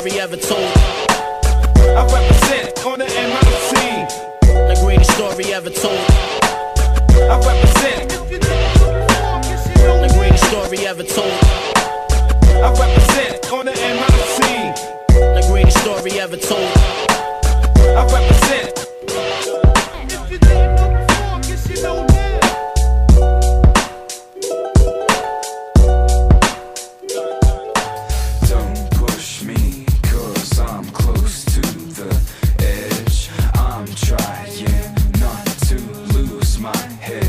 story ever told. I represent on the MIC. The greatest story ever told. I represent. The greatest story ever told. I represent on the MIC. The greatest story ever told. I represent. If you didn't know before, guess you know now. Don't push me, cause I'm close to the edge. I'm trying not to lose my head.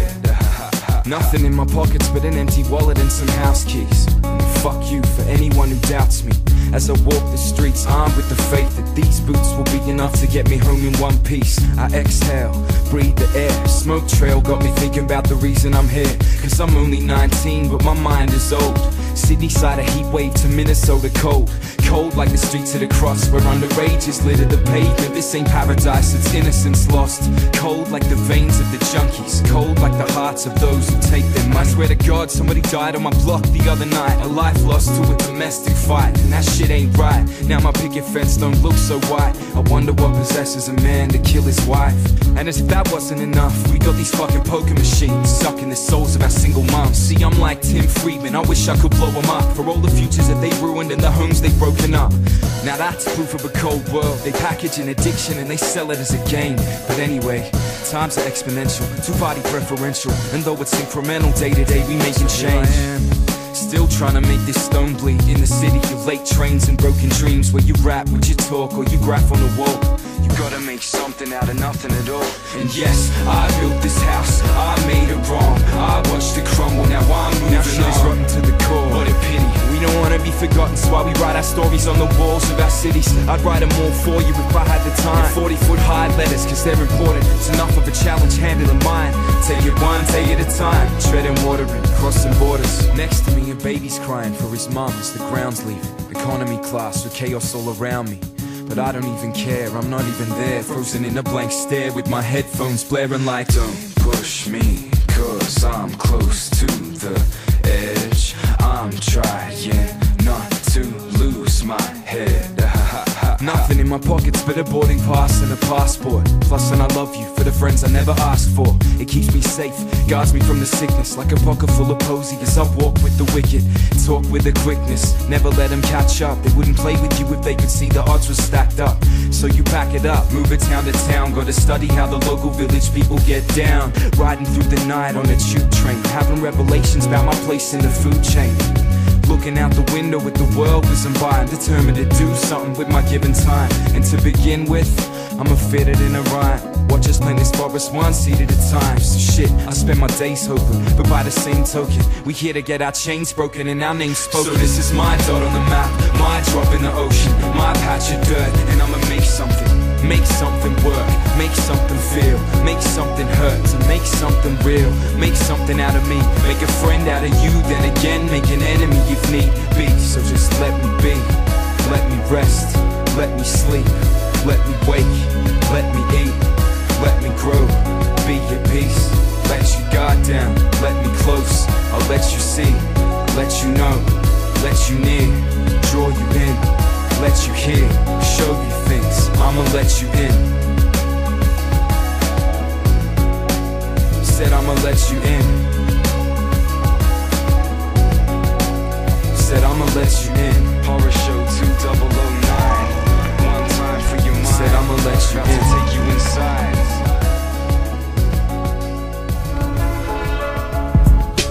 Nothing in my pockets but an empty wallet and some house keys. And fuck you for anyone who doubts me. As I walk the streets armed with the faith that these boots will be enough to get me home in one piece. I exhale, breathe the air. Smoke trail got me thinking about the reason I'm here. Cause I'm only 19 but my mind is old. Sydney side a heat wave to Minnesota cold. Cold like the streets of the cross where underage is litter the pavement. This ain't paradise, it's innocence lost. Cold like the veins of the junkies. Cold like the hearts of those who take their money. I swear to God somebody died on my block the other night. A life lost to a domestic fight, and that shit ain't right. Now my picket fence don't look so white. I wonder what possesses a man to kill his wife. And as if that wasn't enough, we got these fucking poker machines sucking the souls of our single moms. See, I'm like Tim Friedman, I wish I could blow them up for all the futures that they ruined and the homes they've broken up. Now that's proof of a cold world. They package an addiction and they sell it as a game. But anyway, times are exponential, two-party preferential. And though it's incremental, day to day we making change. Still trying to make this stone bleed. In the city of late trains and broken dreams, where you rap, would you talk, or you graph on the wall. You gotta make something out of nothing at all. And yes, I built this house, I made it wrong. I watched it crumble, now I'm moving on. Now shit is rotten to the core, what a pity. We don't wanna be forgotten, so why we write our stories on the walls of our cities. I'd write them all for you if I had the time. 40-foot high letters, cause they're important. It's enough of a challenge, handling mine. Take it one day at a time, treading water and crossing borders. Next to me a baby's crying for his mum as the ground's leaving. Economy class with chaos all around me. But I don't even care, I'm not even there. Frozen in a blank stare with my headphones blaring like, don't push me, cause I'm close to the edge. I'm trying not to lose my head. Nothing in my pockets but a boarding pass and a passport. Plus an I love you for the friends I never asked for. It keeps me safe, guards me from the sickness. Like a pocket full of posy as I walk with the wicked. Talk with a quickness, never let them catch up. They wouldn't play with you if they could see the odds were stacked up. So you pack it up, move it town to town. Gotta study how the local village people get down. Riding through the night on a tube train, having revelations about my place in the food chain. Looking out the window at the world whizzing by. I'm determined to do something with my given time. And to begin with, I'ma fit it in a rhyme. Watch us plant this forest one seed at a time. So shit, I spend my days hoping, but by the same token, we here to get our chains broken and our names spoken. So this is my dot on the map, my drop in the ocean, my patch of dirt, and I'ma make something. Make something work, make something feel, make something hurt, to make something real. Make something out of me, make a friend out of you, then again make an enemy if need be. So just let me be, let me rest, let me sleep, let me wake, let me eat, let me grow, be at peace. Let your guard down, let me close, I'll let you see, let you know, let you near, draw you in, let you hear, show you things, I'ma let you in. Said I'ma let you in. Said I'ma let you in. Horrorshow 2009. One time for your mind. Said I'ma let you in. Take you inside.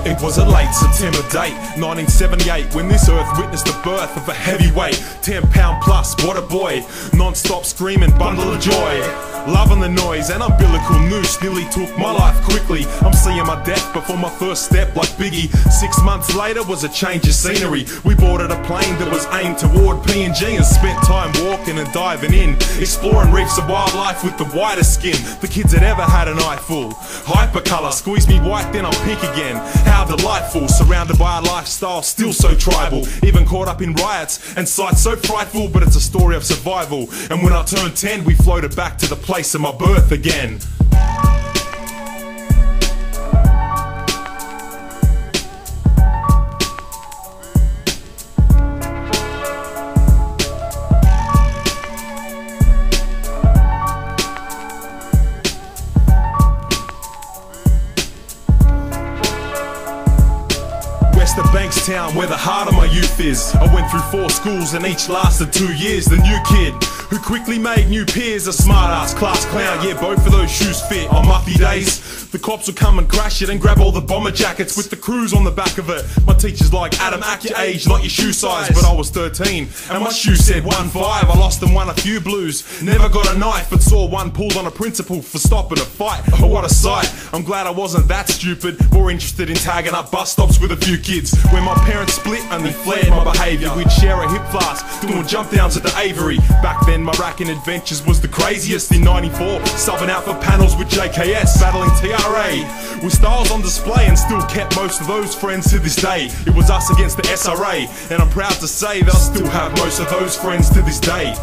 It was a late September date, 1978, when this earth witnessed the birth of a heavyweight, 10-pound plus, what a boy, non-stop screaming, bundle of joy. Loving the noise, an umbilical noose nearly took my life quickly. I'm seeing my death before my first step like Biggie. 6 months later was a change of scenery. We boarded a plane that was aimed toward PNG and spent time walking and diving in, exploring reefs of wildlife with the whitest skin the kids had ever had an eyeful. Hypercolour, squeeze me white then I'm pink again. How delightful, surrounded by a lifestyle still so tribal. Even caught up in riots and sights so frightful, but it's a story of survival. And when I turned 10 we floated back to the place of my birth again. town where the heart of my youth is. I went through 4 schools and each lasted 2 years. The new kid who quickly made new peers, a smart ass class clown. Yeah, both of those shoes fit on muffy days. The cops would come and crash it and grab all the bomber jackets with the crews on the back of it. My teacher's like, Adam, act your age, not your shoe size. But I was 13 and my shoe said 1.5. I lost and won a few blues. Never got a knife but saw one pulled on a principal for stopping a fight. Oh, what a sight. I'm glad I wasn't that stupid. More interested in tagging up bus stops with a few kids. When my parents split, only flared my behaviour. We'd share a hip flask, doing jump downs at the Avery. Back then my racking adventures was the craziest. In 94, subbing out for panels with JKS, battling TRA. With styles on display and still kept most of those friends to this day. It was us against the SRA, and I'm proud to say that I still have most of those friends to this day.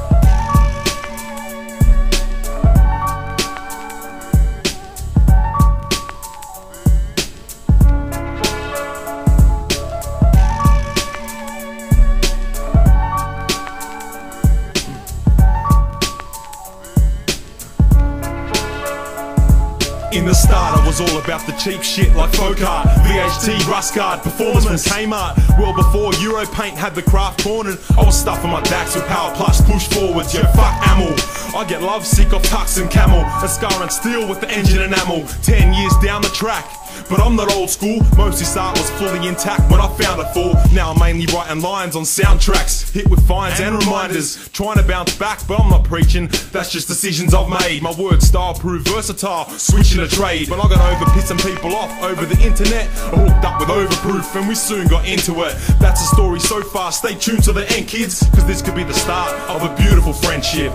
In the start I was all about the cheap shit like folk art, VHT, rust guard, performance from Kmart. Well before Euro paint had the craft cornered, I was stuffing my dacks with power plus push forwards. Yo, fuck ammo, I get love sick of tux and camel, a scar and steel with the engine enamel. 10 years down the track, but I'm not old school. Most of this art was fully intact when I found it full. Now I'm mainly writing lines on soundtracks, hit with fines and reminders, trying to bounce back, but I'm not preaching. That's just decisions I've made. My word style proved versatile, switching a trade. When I got over pissing people off over the internet, I hooked up with overproof and we soon got into it. That's a story so far, stay tuned to the end kids, cause this could be the start of a beautiful friendship.